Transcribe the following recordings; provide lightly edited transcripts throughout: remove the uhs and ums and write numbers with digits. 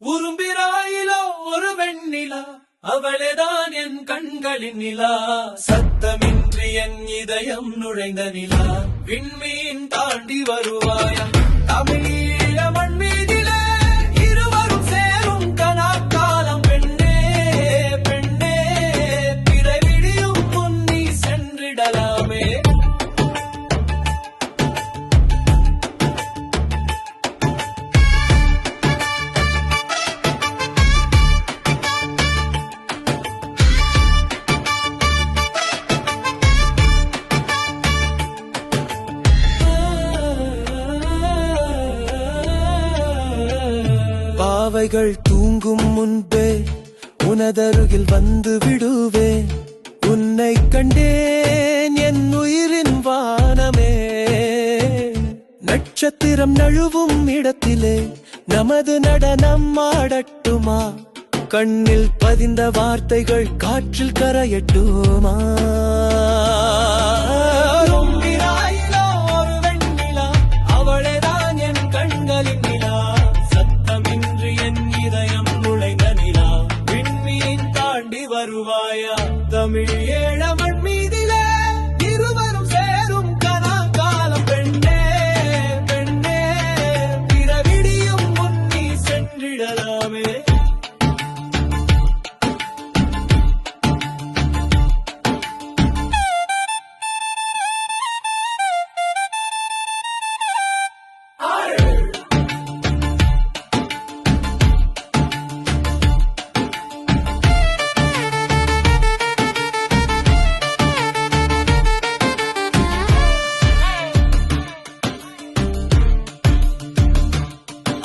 உரும்பிராயிலோ ஒரு வெண்ணிலா, அவளேதான் என் கண்களின் நிலா. சத்தமின்றி என் இதயம் நுழைந்த நிலா, விண்மீன் தாண்டி வருவாயா தமிழீழ மண் மீதிலே இருவரும் சேரும் கனாக்காலம். பெண்ணே பெண்ணே பிறவிடியும் முன்னி சென்றிடலாமே. பாவைகள் தூங்கும் முன்பே உனதருகில் வந்து விடுவேன். உன்னை கண்டேன் என் உயிரின் வானமே. நட்சத்திரம் நழுவும் இடத்திலே நமது நடனம் ஆடட்டுமா? கண்ணில் பதிந்த வார்த்தைகள் காற்றில் கரையட்டுமா? வருவாயா தமிழ் ஏழமண் மீதிலே இருவரும் சேரும் கனாக்காலம். பெண்ணே பெண்ணே பிறவிடியும் முன்னி சென்றிடலாமே.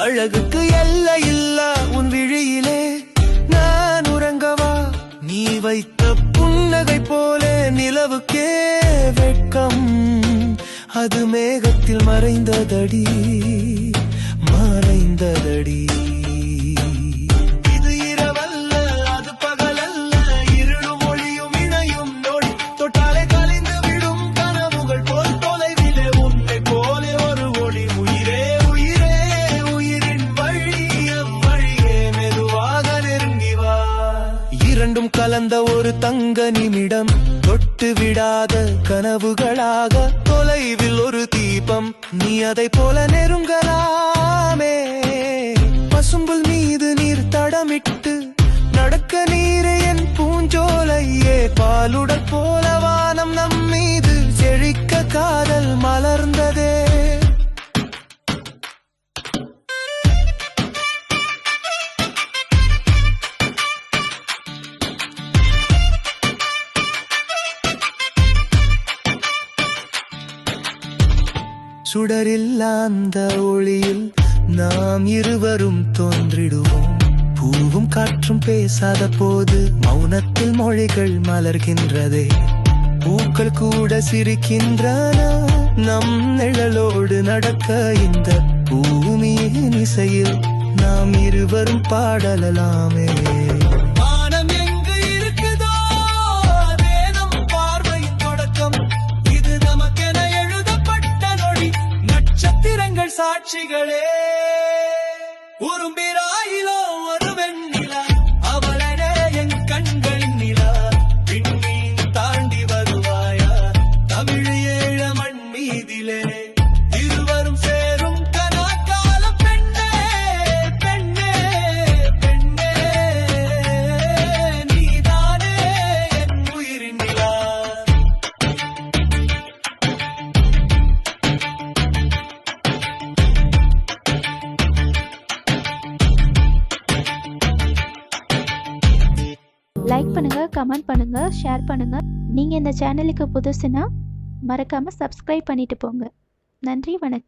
அழகுக்கு எல்லை இல்ல உன் விழியிலே நான் உறங்கவா? நீ வைத்த புன்னகை போல நிலவுக்கே வெட்கம். அது மேகத்தில் மறைந்ததடி மறைந்ததடி. இது இரவல்ல அது பகலல்ல, இருளும் ஒளியும் இணையும் நொடி. தொட்டாலே கலைந்து விடும் கனவுகள் போல் தொலைவிலே உன்னை போலே ஒரு ஒளி. உயிரே இரண்டும் கலந்த ஒரு தங்க நிமிடம், தொட்டு விடாத கனவுகளாக தொலைவில் ஒரு தீபம். நீ அதை போல நெருங்கலாமே. பசும்புல் மீது நீர் தடமிட்டு நடக்க நீர் என் பூஞ்சோலையே. பாலுடல் போல வானம் நம் மீது செழிக்க காதல் மலர்ந்ததே. சுடரில் அந்த ஒளியில் நாம் இருவரும் தோன்றிடுவோம். பூவும் காற்றும் பேசாத போது மௌனத்தில் மொழிகள் மலர்கின்றதே. பூக்கள் கூட சிரிக்கின்றன நம் நிழலோடு நடக்க. இந்த பூமியின் இசையில் நாம் இருவரும் பாடலாமே. சாட்சிகளே உரும்பிராயிலோ ஒரு வெண்ணிலா, அவளே என் கண்களின் நிலா. விண்மீன் தாண்டி வருவாயா தமிழ் ஏழ மண் மீதிலே இருவரும் சேரும் கனாக்காலம். பெண்ணே பெண்ணே பெண்ணே நீதானே என் உயிரின் நிலா. லைக் பண்ணுங்க, கமெண்ட் பண்ணுங்க, ஷேர் பண்ணுங்க. நீங்க இந்த சேனலுக்கு புதுசுனா மறக்காம சப்ஸ்கிரைப் பண்ணிட்டு போங்க. நன்றி, வணக்கம்.